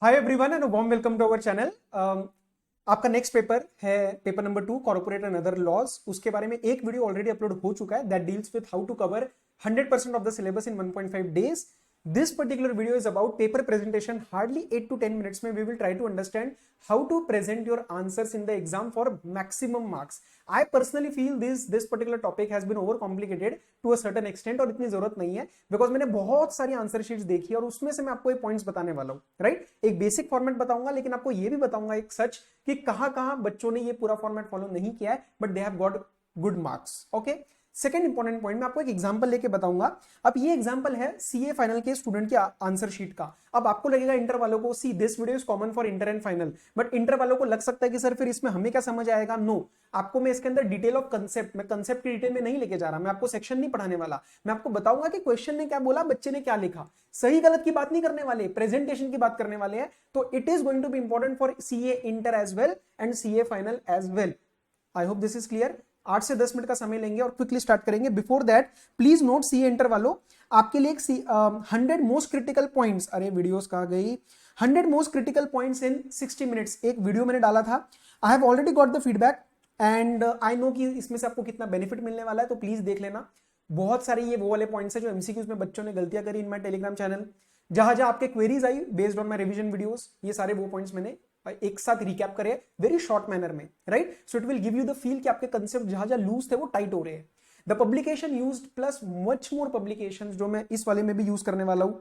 Hi everyone and warm welcome to our channel. आपका next paper है paper number 2 corporate and other laws. उसके बारे में एक वीडियो ऑलरेडी अपलोड हो चुका है that deals with how to cover 100% of the syllabus in 1.5 days. This particular video is about paper presentation. Hardly 8 to 10 minutes में we will try to understand how to present your answers in the exam for maximum marks. I personally feel this particular topic has been overcomplicated to a certain extent और इतनी जरूरत नहीं है because मैंने बहुत सारी answer sheets देखी और उसमें से मैं आपको एक पॉइंट्स बताने वाला हूँ, राइट? एक बेसिक फॉर्मेट बताऊंगा लेकिन आपको ये भी बताऊंगा एक सच कि कहां बच्चों ने ये पूरा फॉर्मेट फॉलो नहीं किया है but they have got good marks. Okay, second important point मैं आपको एक एग्जांपल लेके बताऊंगा। अब ये एग्जांपल है सीए फाइनल के स्टूडेंट के आंसर शीट का। अब आपको लगेगा इंटर वालों को see this video is common for inter and final, but inter वालों को लग सकता है कि सर फिर इसमें हमें क्या समझ आएगा। नो, आपको मैं इसके अंदर डिटेल ऑफ कंसेप्ट, मैं कंसेप्ट की डिटेल में नहीं लेके जा रहा, मैं आपको सेक्शन नहीं पढ़ाने वाला। मैं आपको बताऊंगा कि क्वेश्चन ने क्या बोला, बच्चे ने क्या लिखा। सही गलत की बात नहीं करने वाले, प्रेजेंटेशन की बात करने वाले हैं। तो it is going to be important for CA inter as well and CA final as well. I hope this is clear. 8 से 10 मिनट का समय लेंगे और क्विकली स्टार्ट करेंगे। Before that please note CA inter वालों, आपके लिए एक 100 मोस्ट क्रिटिकल पॉइंट्स, अरे वीडियोस कहां गई, 100 most critical points in 60 minutes एक वीडियो मैंने डाला था। I have already got the feedback and I know कि इसमें से आपको कितना बेनिफिट मिलने वाला है, तो प्लीज देख लेना। बहुत सारे ये वो वाले पॉइंट्स है जो एमसीक्यूज में बच्चों ने गलतियां करी इन माय टेलीग्राम चैनल। जहां जहां आपके queries I based on my revision videos, ये सारे वो पॉइंट्स मैंने एक साथ रिकैप करे वेरी शॉर्ट मैनर में, right? So it will give you the feel कि आपके कंसेप्ट जहां जहां लूज थे वो टाइट हो रहे हैं। The publication used plus much more publications जो मैं इस वाले में भी यूज करने वाला हूं,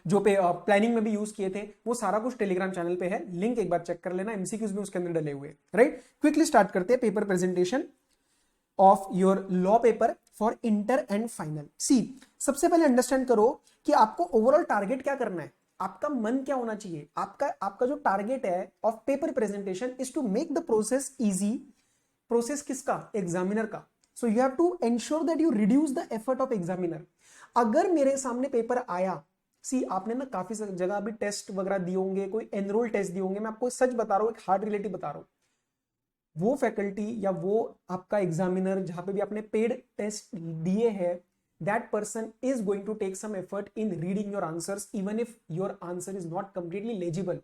जो पे प्लानिंग में भी यूज किए थे, वो सारा कुछ टेलीग्राम चैनल पे है, लिंक एक बार चेक कर लेना। एमसीक्यूज भी उसके अंदर डले हुए, राइट? क्विकली स्टार्ट करते हैं paper presentation of your law paper for inter and final. See, सबसे पहले अंडरस्टैंड करो कि आपको ओवरऑल टारगेट क्या करना है, आपका मन क्या होना चाहिए। आपका जो टारगेट है of paper presentation is to make the process easy. Process किसका? एग्जामिनर का। So you have to ensure that you reduce the effort of examiner. अगर मेरे सामने पेपर आया, सी आपने ना काफी जगह अभी टेस्ट वगैरह दिए होंगे, कोई एनरोल टेस्ट दिए होंगे, मैं आपको सच बता रहा हूं, एक हार्ड रिलेटिव बता रहा हूं, वो फैकल्टी या वो आपका एग्जामिनर जहां पे भी आपने पेड टेस्ट दिए हैं, that person is going to take some effort in reading your answers even if your answer is not completely legible.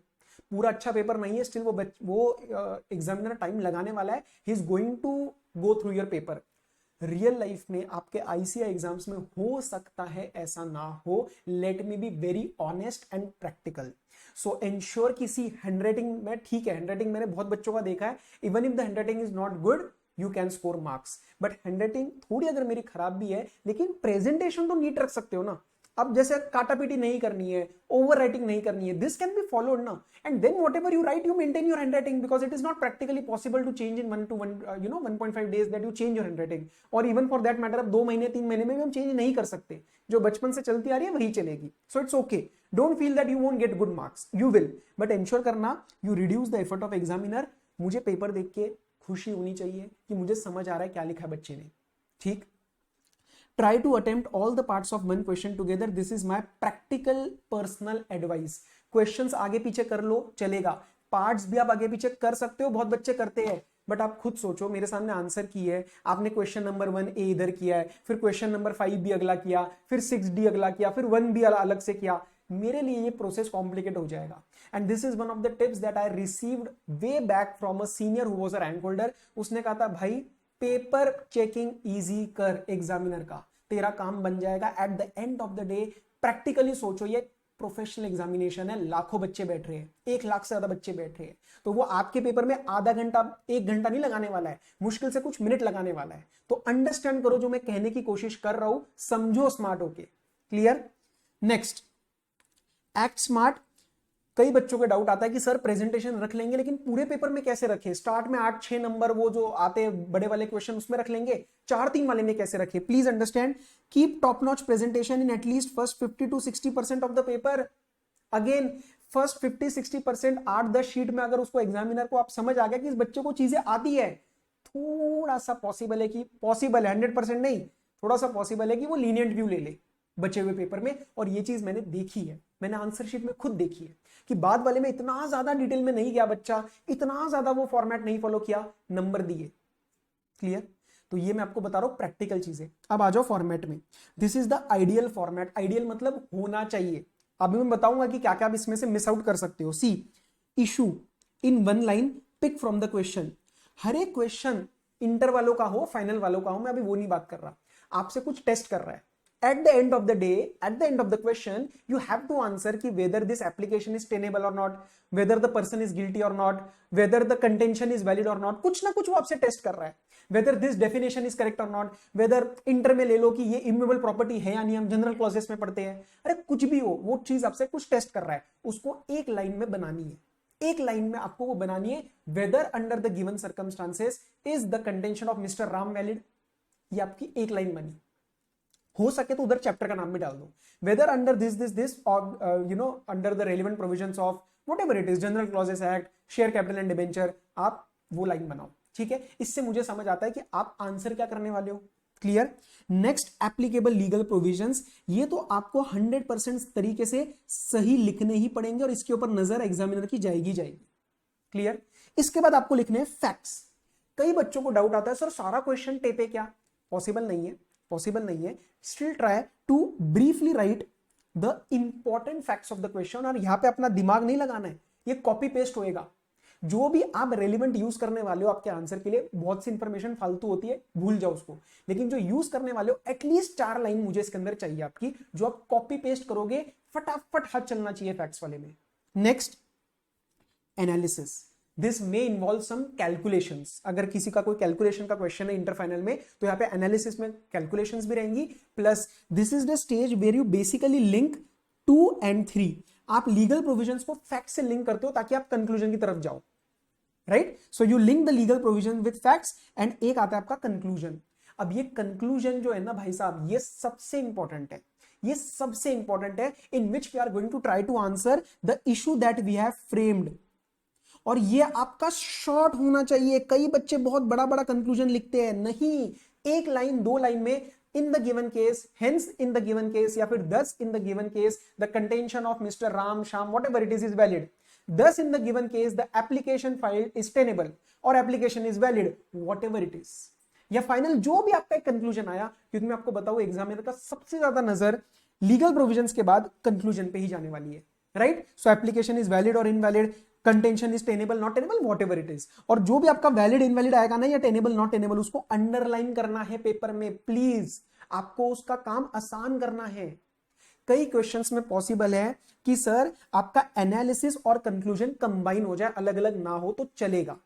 पूरा अच्छा पेपर नहीं है, स्टिल वो एग्जामिनर टाइम लगाने वाला है। He is going to go through your paper. Real life में आपके आईसीआई एग्जाम्स में हो सकता है ऐसा ना हो। Let me be very honest and practical. So ensure किसी हैंडराइटिंग में, ठीक है हैंडराइटिंग मैंने बहुत बच्चों का देखा है, even if the handwriting is not good you can score marks, but handwriting थोड़ी अगर मेरी खराब भी है लेकिन प्रेजेंटेशन तो नीट रख सकते हो ना। अब जैसे काटापीटी नहीं करनी है, ओवर राइटिंग नहीं करनी है, दिस कैन बी फॉलोड ना, and then whatever you write you maintain your handwriting because it is not practically possible to change in 1.5 days that you change your handwriting, और इवन फॉर दैट मैटर अब 2 महीने 3 महीने में भी हम change नहीं कर सकते। जो बचपन से चलती आ रही है वही चलेगी। So it's okay, don't feel that you won't get good marks, you will, but ensure करना you reduce the effort of examiner. मुझे पेपर देख के खुशी होनी चाहिए कि मुझे समझ आ रहा है क्या लिखा है बच्चे ने, ठीक? Try to attempt all the parts of one question together, this is my practical personal advice. Questions आगे पीछे कर लो चलेगा, पार्ट्स भी आप आगे पीछे कर सकते हो, बहुत बच्चे करते हैं, बट आप खुद सोचो, मेरे सामने आंसर की है, आपने क्वेश्चन नंबर 1 ए इधर किया है, फिर क्वेश्चन नंबर 5 भी अगला किया, फिर 6 डी अगला किया, फिर 1 भी अलग से किया, मेरे लिए ये प्रोसेस कॉम्प्लिकेट हो जाएगा। And this is one of the tips that I received way back from a senior who was a rank holder. उसने कहा था भाई पेपर चेकिंग इजी कर, एग्जामिनर का तेरा काम बन जाएगा। At the end of the day practically सोचो, ये प्रोफेशनल एग्जामिनेशन है, लाखों बच्चे बैठ रहे हैं, 1 लाख से ज्यादा बच्चे बैठ रहे हैं, तो वो आपके पेपर में आधा घंटा 1 घंटा नहीं लगाने वाला है, मुश्किल से कुछ मिनट लगाने वाला है। तो अंडरस्टैंड करो जो मैं कहने की कोशिश कर रहा हूं, समझो स्मार्ट होके। क्लियर? Next, act smart. कई बच्चों को डाउट आता है कि सर प्रेजेंटेशन रख लेंगे लेकिन पूरे पेपर में कैसे रखें, स्टार्ट में 8-6 नंबर वो जो आते हैं बड़े वाले क्वेश्चन उसमें रख लेंगे, 4-3 वाले में कैसे रखें? Please understand, keep top notch presentation in at least first 50 to 60% of the paper. Again first 50-60% 8-10 sheet में अगर उसको एग्जामिनर को आप समझ आ गया कि इस बच्चे को चीजें आती है, थोड़ा सा पॉसिबल है कि, पॉसिबल है 100% नहीं, थोड़ा सा पॉसिबल है कि वो लीनियंट व्यू ले ले बचे हुए पेपर में। और ये चीज मैंने देखी है, मैंने आंसर शीट में खुद देखी है कि बाद वाले में इतना ज्यादा डिटेल में नहीं गया बच्चा, इतना ज्यादा वो फॉर्मेट नहीं फॉलो किया, नंबर दिए। क्लियर? तो ये मैं आपको बता रहा हूं प्रैक्टिकल चीजें। अब आ जाओ फॉर्मेट में। This is the ideal format. Ideal मतलब होना चाहिए, अभी मैं बताऊंगा कि क्या क्या आप इसमें से मिस आउट कर सकते हो। See issue in one line pick from the question. हर एक क्वेश्चन इंटर वालों का हो फाइनल वालों का हो, मैं अभी वो नहीं बात कर रहा, आपसे कुछ टेस्ट कर रहा है। At the end of the day, at the end of the question, you have to answer कि whether this application is tenable or not, whether the person is guilty or not, whether the contention is valid or not, कुछ ना कुछ वो आपसे test कर रहा है। whether this definition is correct or not, whether inter में ले लो कि ये इम्यूएबल प्रॉपर्टी है या नहीं, हम जनरल क्लॉजेस में पढ़ते हैं, अरे कुछ भी हो, वो चीज आपसे कुछ टेस्ट कर रहा है, उसको एक लाइन में बनानी है। एक लाइन में आपको वो बनानी है, whether under the given circumstances is the contention of Mister Ram valid. ये आपकी एक लाइन बनी। हो सके तो उधर चैप्टर का नाम भी डाल दो, वेदर अंडर दिस और you know under the relevant provisions of whatever it is, general clauses act, share capital and debenture, आप वो लाइन बनाओ। ठीक है, इससे मुझे समझ आता है कि आप आंसर क्या करने वाले हो। Clear. Next, applicable legal provisions. ये तो आपको 100% तरीके से सही लिखने ही पड़ेंगे और इसके ऊपर नजर एग्जामिनर की जाएगी। क्लियर। इसके बाद आपको लिखने हैं फैक्ट्स। कई बच्चों को डाउट आता है सर सारा क्वेश्चन टेपे क्या? पॉसिबल नहीं है, पॉसिबल नहीं है। Still try to briefly write the important facts of the question, और यहां पे अपना दिमाग नहीं लगाना है, ये कॉपी पेस्ट होएगा। जो भी आप रेलिवेंट यूज करने वाले हो आपके आंसर के लिए, बहुत सी इंफॉर्मेशन फालतू होती है, भूल जाओ उसको, लेकिन जो यूज करने वाले हो एटलीस्ट 4 लाइन मुझे इसके अंदर चाहिए आपकी, जो आप कॉपी पेस्ट करोगे, फटाफट हाथ चलना चाहिए फैक्ट्स वाले में। Next, analysis. This may involve some calculations. अगर किसी का कोई कैलकुलेशन का क्वेश्चन है इंटर फाइनल में, तो यहाँ पे एनालिसिस में कैलकुलेशंस भी रहेंगी, plus this is the stage where you basically link 2 and 3। आप लीगल प्रोविजंस को फैक्ट से लिंक करते हो ताकि आप कंक्लूजन की तरफ जाओ, right. So you link the legal provision with facts and एक आता है आपका कंक्लूजन। अब ये कंक्लूजन जो है ना भाई साहब, ये सबसे इंपॉर्टेंट है, ये सबसे इंपॉर्टेंट है, in which we are going to try to answer the issue that we have framed. और ये आपका शॉर्ट होना चाहिए। कई बच्चे बहुत बड़ा बड़ा कंक्लूजन लिखते हैं, नहीं, एक लाइन 2 लाइन में, in the given case, hence in the given case, या फिर thus in the given case the contention of Mr. Ram, Sham, whatever it is valid. Thus in the given case the application filed is tenable और application is valid, whatever it is। या final जो भी आपका एक conclusion आया, क्योंकि मैं आपको बताऊं एग्जामिनर का सबसे ज्यादा नजर लीगल प्रोविजंस के बाद कंक्लूजन पे ही जाने वाली है, right. So application is valid और invalid, contention is tenable not tenable, whatever it is. और जो भी आपका वैलिड इनवैलिड आएगा ना, या टेनेबल नॉट टेनेबल, उसको अंडरलाइन करना है पेपर में, प्लीज। आपको उसका काम आसान करना है। कई क्वेश्चंस में पॉसिबल है कि सर आपका एनालिसिस और कंक्लूजन कंबाइन हो जाए, अलग अलग ना हो तो चलेगा,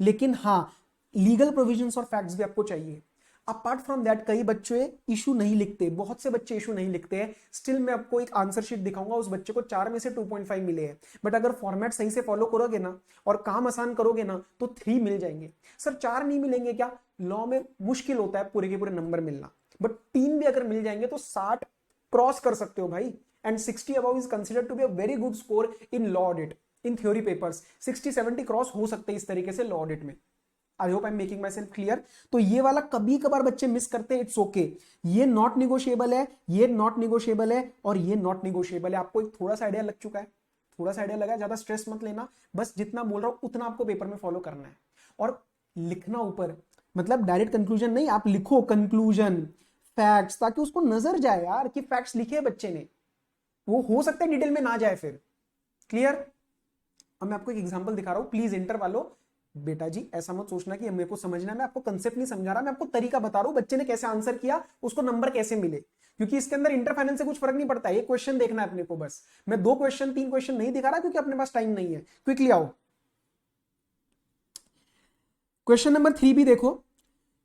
लेकिन हाँ लीगल प्रोविजंस और फैक्ट्स भी आपको चाहिए। अपार्ट फ्रॉम दैट कई बच्चे इशू नहीं लिखते, बहुत से बच्चे इशू नहीं लिखते हैं। स्टिल मैं आपको एक आंसर शीट दिखाऊंगा, उस बच्चे को 4 में से 2.5 मिले हैं, बट अगर फॉर्मेट सही से फॉलो करोगे ना और काम आसान करोगे ना तो 3 मिल जाएंगे। सर 4 नहीं मिलेंगे क्या? लॉ में मुश्किल होता है पूरे के पूरे नंबर मिलना, बट 3 भी अगर मिल जाएंगे तो 60 क्रॉस कर सकते हो भाई। And 60 above is considered to be a very good score in law audit, in theory papers. 60-70 cross हो सकते हैं इस तरीके से लॉ ऑडिट में। I hope I am making myself clear. तो ये वाला कभी कभार बच्चे मिस करते हैं, इट्स ओके। ये नॉट निगोशिएबल है, ये नॉट निगोशिएबल है, और ये नॉट निगोशिएबल है। आपको एक थोड़ा सा आइडिया लग चुका है, थोड़ा सा आइडिया लगा, ज्यादा स्ट्रेस मत लेना, बस जितना बोल रहा हूं उतना आपको पेपर में फॉलो करना है। और लिखना ऊपर, मतलब डायरेक्ट कंक्लूजन नहीं, आप लिखो कंक्लूजन फैक्ट्स, ताकि उसको नजर जाए यार कि फैक्ट्स लिखे बच्चे ने, वो हो सकता है डिटेल में ना जाए फिर। क्लियर। अब मैं आपको एक एग्जांपल दिखा रहा हूं, प्लीज इंटर वालों, बेटा जी ऐसा मत सोचना कि मेरे को समझना है, मैं आपको कंसेप्ट नहीं समझा रहा, मैं आपको तरीका बता रहा हूं, बच्चे ने कैसे आंसर किया, उसको नंबर कैसे मिले, क्योंकि इसके अंदर इंटर फाइनल से कुछ फर्क नहीं पड़ता है, एक क्वेश्चन देखना है अपने को बस। मैं 2 क्वेश्चन 3 क्वेश्चन नहीं दिखा रहा क्योंकि अपने पास टाइम नहीं है। क्विकली आओ, क्वेश्चन नंबर 3 भी देखो।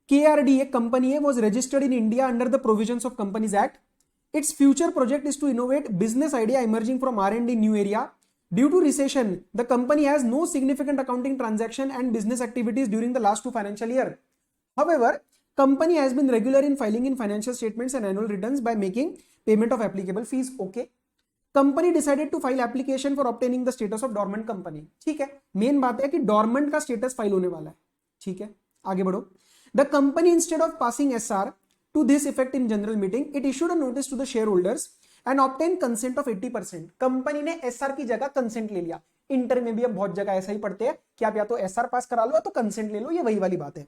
KRDA कंपनी है, was registered in India under the provisions of Companies Act. Its future project is to innovate business idea emerging from R&D new area. Due to recession, the company has no significant accounting transaction and business activities during the last 2 financial year. However, company has been regular in filing in financial statements and annual returns by making payment of applicable fees. Okay. Company decided to file application for obtaining the status of dormant company. ठीक है, main बात है कि dormant का status file होने वाला है। ठीक है, आगे बढ़ो। The company, instead of passing SR to this effect in general meeting, it issued a notice to the shareholders and obtained consent of 80%. Company ने SR की जगह कंसेंट ले लिया। इंटर में भी अब बहुत जगह ऐसा ही पढ़ते हैं कि आप या तो SR पास करा लो या तो कंसेंट ले लो, ये वही वाली बात है।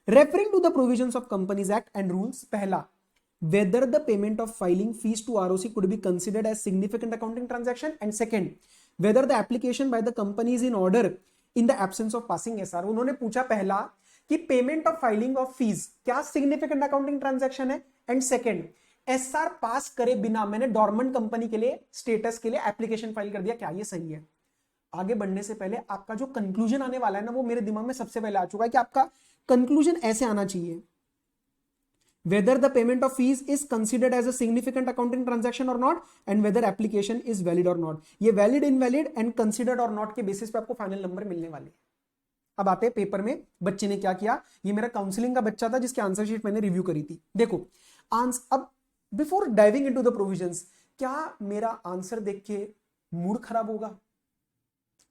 Referring to the provisions of Companies Act and rules, पहला, whether the payment of filing fees to ROC could be considered as significant accounting transaction, and second, whether the application by the company is in order in the absence of passing SR. उन्होंने पूछा पहला कि payment of filing of fees क्या significant accounting transaction है, and second, SR पास करे बिना मैंने dormant company के लिए स्टेटस के लिए एप्लीकेशन फाइल कर दिया, क्या ये सही है? आगे बढ़ने से पहले आपका जो कंक्लूजन आने वाला है ना, वो मेरे दिमाग में सबसे पहले आ चुका है कि आपका कंक्लूजन ऐसे आना चाहिए, whether the payment of fees is considered as a significant accounting transaction or not, and whether application is valid or not. ये valid, invalid and considered or not के बेसिस पे आपको फाइनल नंबर मिलने वाले। अब आते हैं पेपर में बच्चे ने क्या किया। ये मेरा काउंसलिंग का बच्चा था जिसकी आंसर शीट मैंने रिव्यू करी थी। देखो अब before diving into the provisions, क्या मेरा आंसर देख के मूड खराब होगा?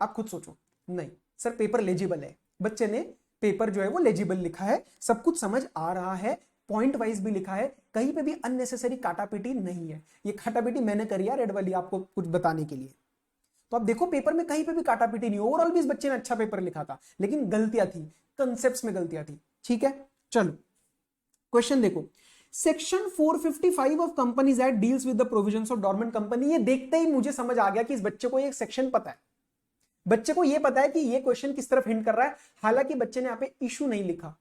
आप खुद सोचो। नहीं सर, पेपर लेजिबल है, बच्चे ने पेपर जो है वो लेजिबल लिखा है, सब कुछ समझ आ रहा है, पॉइंट वाइज भी लिखा है, कहीं पे भी अननेसेसरी काटापीटी नहीं है। ये काटापीटी मैंने करी है रेड वाली आपको कुछ बताने के लिए। तो आप देखो पेपर में कहीं पे भी काटापीटी नहीं, ओवरऑल भी इस बच्चे ने अच्छा पेपर लिखा था, लेकिन गलतियां थी, कंसेप्ट्स में गलतियां थी। ठीक है, चलो क्वेश्चन देखो। Section 455 of companies act deals with the provisions of dormant company. ये देखते ही मुझे समझ आ गया कि इस बच्चे को ये सेक्शन पता है, बच्चे को ये पता है कि ये क्वेश्चन किस तरफ हिंट कर रहा है। हालांकि बच्चे ने यहाँ पे इशू नहीं लिखा,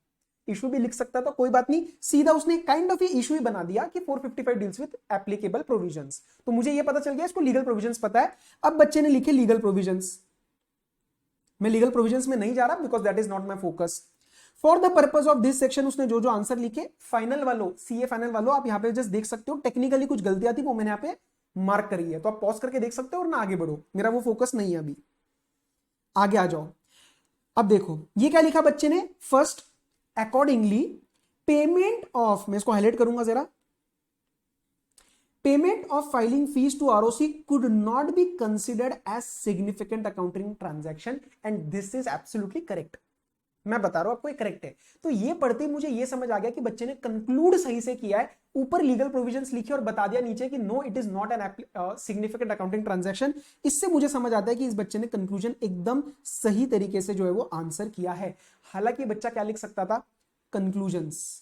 इशू भी लिख सकता था, कोई बात नहीं, सीधा उसने काइंड ऑफ इशू ही बना दिया कि 455 डील्स विद एप्लीकेबल प्रोविजंस। तो मुझे ये पता चल गया इसको लीगल प्रोविजंस पता है। अब बच्चे ने लिखे लीगल प्रोविजंस, मैं लीगल प्रोविजंस में नहीं जा रहा because that is not my focus. For the purpose of this section उसने जो जो आंसर लिखे, फाइनल वालों, सीए फाइनल वालों, आप यहाँ पे जस्ट देख सकते हो टेक्निकली कुछ गलतियां थी, वो मैंने यहाँ पे मार्क करी है, तो आप पॉज करके देख सकते हो और ना आगे बढ़ो, मेरा वो फोकस नहीं है अभी। आगे आ जाओ। अब देखो ये क्या लिखा बच्चे ने, फर्स्ट अकॉर्डिंगली पेमेंट ऑफ, मैं इसको हाईलाइट करूंगा जरा, payment of filing fees to ROC could not be considered as significant accounting transaction, and this is absolutely correct. मैं बता रहा हूं आपको ये करेक्ट है। तो ये पढ़ते ही मुझे ये समझ आ गया कि बच्चे ने कंक्लूड सही से किया है, ऊपर लीगल प्रोविजंस लिखे और बता दिया नीचे कि no it is not an significant accounting transaction. इससे मुझे समझ आता है कि इस बच्चे ने कंक्लूजन एकदम सही तरीके से जो है वो आंसर किया है। हालांकि बच्चा क्या लिख सकता था, कंक्लूजंस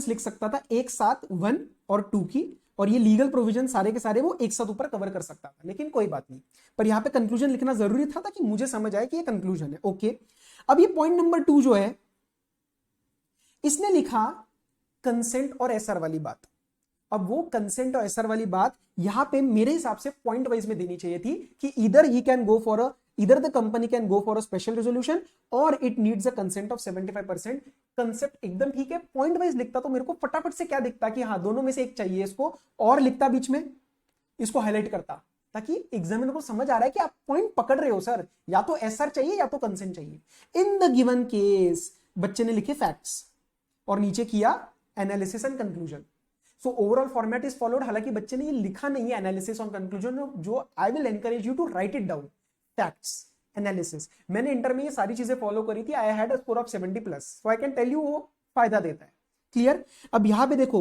लिख सकता था एक साथ 1 और 2 की, और ये लीगल प्रोविजन सारे के सारे वो एक साथ ऊपर कवर कर सकता था, लेकिन कोई बात नहीं। पर यहां पे कंक्लूजन लिखना जरूरी था ताकि मुझे समझ आए कि ये कंक्लूजन है। ओके, अब ये पॉइंट नंबर 2 जो है, इसने लिखा कंसेंट और एसआर वाली बात। अब वो कंसेंट और एसआर वाली बात यहां पे मेरे हिसाब से पॉइंट वाइज में देनी चाहिए थी कि either the company can go for a special resolution or it needs a consent of 75%। Concept एकदम ठीक है, पॉइंट वाइज लिखता तो मेरे को फटाफट से क्या दिखता कि हाँ दोनों में से एक चाहिए इसको, और लिखता बीच में, इसको हाईलाइट करता, ताकि एग्जामिनर को समझ आ रहा है कि आप पॉइंट पकड़ रहे हो सर, या तो एसआर चाहिए या तो कंसेंट चाहिए। इन द गिवन केस बच्चे ने लिखे फैक्ट्स और नीचे किया analysis and conclusion. So overall format is followed. हालांकि बच्चे ने ये लिखा नहीं है एनालिसिस और कंक्लूजन, जो I will encourage you to write it down, facts, analysis. मैंने इंटर में ये सारी चीजें फॉलो करी थी, I had a score of 70+, so I can tell you वो फायदा देता है। क्लियर? अब यहां पे देखो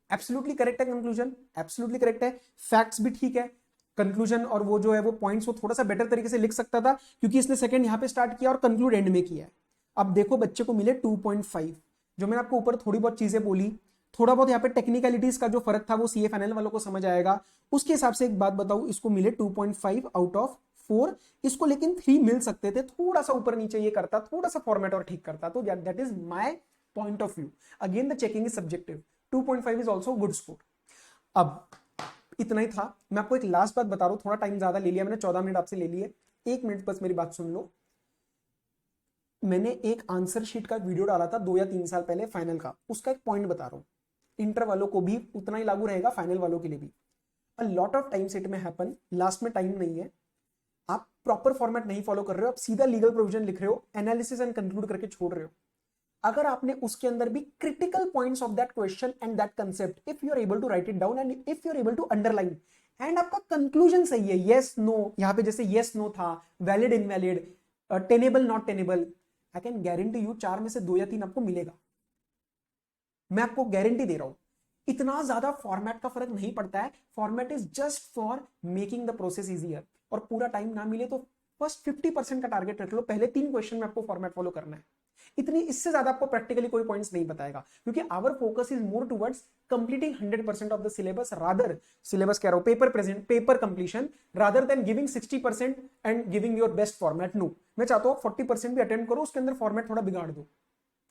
एब्सोल्युटली करेक्ट है कंक्लूजन, एब्सोल्युटली करेक्ट है, फैक्ट्स भी ठीक है, कंक्लूजन और वो जो है वो पॉइंट्स वो थोड़ा सा बेटर तरीके से लिख सकता था क्योंकि इसने सेकंड यहां पे स्टार्ट किया और कंक्लूड एंड में किया है। अब देखो बच्चे को मिले 2.5, जो मैंने आपको ऊपर थोड़ी बहुत चीजें बोली, थोड़ा बहुत यहाँ पे टेक्निकलिटीज का जो फर्क था वो सीए फाइनल वालों को समझ आएगा। उसके हिसाब से एक बात बताऊं, इसको मिले 2.5 आउट ऑफ 4, इसको लेकिन 3 मिल सकते थे, थोड़ा सा ऊपर नीचे ये करता, थोड़ा सा फॉर्मेट और ठीक करता, तो that is my point of view. Again the checking is subjective, 2.5 is also good score. अब इतना ही था, मैं आपको एक लास्ट बात बता रहा हूं, थोड़ा टाइम ज्यादा ले लिया मैंने, 14 मिनट आपसे ले लिए, 1 मिनट बस मेरी बात सुन लो। मैंने एक आंसर शीट का वीडियो डाला था 2 या 3 साल पहले फाइनल का, उसका एक पॉइंट बता रहा हूं, इंटर वालों को भी उतना ही लागू रहेगा, फाइनल वालों के लिए भी। A lot of times it में हैपन, लास्ट में टाइम नहीं है, आप प्रॉपर फॉर्मेट नहीं फॉलो कर रहे हो, आप सीधा लीगल प्रोविजन लिख रहे हो, एनालिसिस एंड कंक्लूड करके छोड़ रहे हो। अगर आपने उसके अंदर भी critical points of that question and that concept, if you are able to write it down and if you are able to underline, and आपका कंक्लूजन सही है, यस नो, यहां पे जैसे यस नो था, valid invalid, tenable not tenable, I can guarantee you 4 में से 2 या 3 आपको मिलेगा, मैं आपको गारंटी दे रहा हूं। इतना ज्यादा फॉर्मेट का फर्क नहीं पड़ता है, format is just for making the process easier. और पूरा टाइम ना मिले तो फर्स्ट 50% का टारगेट रख लो, पहले 3 क्वेश्चन में आपको फॉर्मेट फॉलो करना है। इतनी, इससे ज्यादा आपको प्रैक्टिकली कोई पॉइंट्स नहीं बताएगा, क्योंकि our focus is more towards completing 100% of the syllabus, rather syllabus कह रहा हूं paper present, paper completion, rather than giving 60% and giving your best format. No, मैं चाहता हूं 40% भी अटेम्प्ट करो, उसके अंदर फॉर्मेट थोड़ा बिगाड़ दो,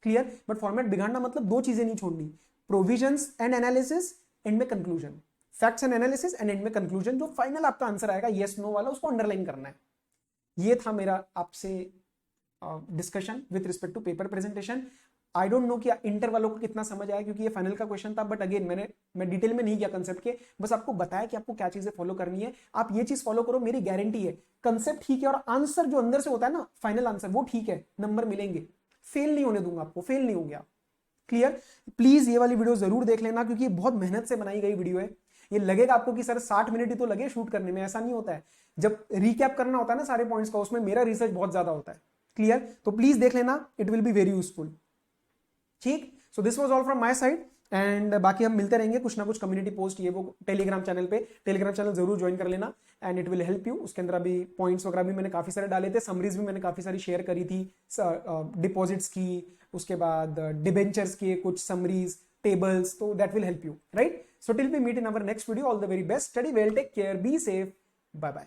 क्लियर। बट फॉर्मेट बिगाड़ना मतलब दो चीजें नहीं छोड़नी, प्रोविजंस एंड एनालिसिस, एंड में conclusion, facts and analysis and and में कंक्लूजन, जो फाइनल आपका आंसर आएगा येस नो वाला, उसको अंडरलाइन करना है। ये था मेरा आपसे discussion with respect to paper presentation. I don't know कि इंटर वालों को कितना समझ आया, क्योंकि ये फाइनल का क्वेश्चन था, बट अगेन मैं डिटेल में नहीं गया कंसेप्ट के, बस आपको बताया कि आपको क्या चीजें फॉलो करनी है। आप ये चीज फॉलो करो, मेरी गारंटी है कंसेप्ट ठीक है और आंसर जो अंदर से होता है ना, फाइनल आंसर वो ठीक है, नंबर मिलेंगे, फेल नहीं होने दूंगा आपको, फेल नहीं हो गया, क्लियर। प्लीज ये वाली वीडियो जरूर देख लेना, क्योंकि ये बहुत मेहनत से बनाई गई वीडियो है। ये लगेगा आपको कि सर 60 मिनट ही तो लगे शूट करने में, ऐसा नहीं होता है। जब रिकैप करना होता है ना सारे पॉइंट्स का, उसमें मेरा रिसर्च बहुत ज्यादा होता है, क्लियर। तो प्लीज देख लेना, it will be very useful, ठीक। So this was all from my side, and बाकी हम मिलते रहेंगे कुछ ना कुछ कम्युनिटी पोस्ट ये वो टेलीग्राम चैनल पे, टेलीग्राम चैनल जरूर ज्वाइन कर लेना, and it will help you. उसके अंदर अभी पॉइंट्स वगैरह भी मैंने काफी सारे डाले थे, समरीज भी मैंने काफी सारी शेयर करी थी, डिपॉजिट्स की, उसके बाद डिबेंचर्स के कुछ समरीज, टेबल्स, तो that will help you, right. So till we meet in our next video, all the very best, study well, take care, be safe, bye bye.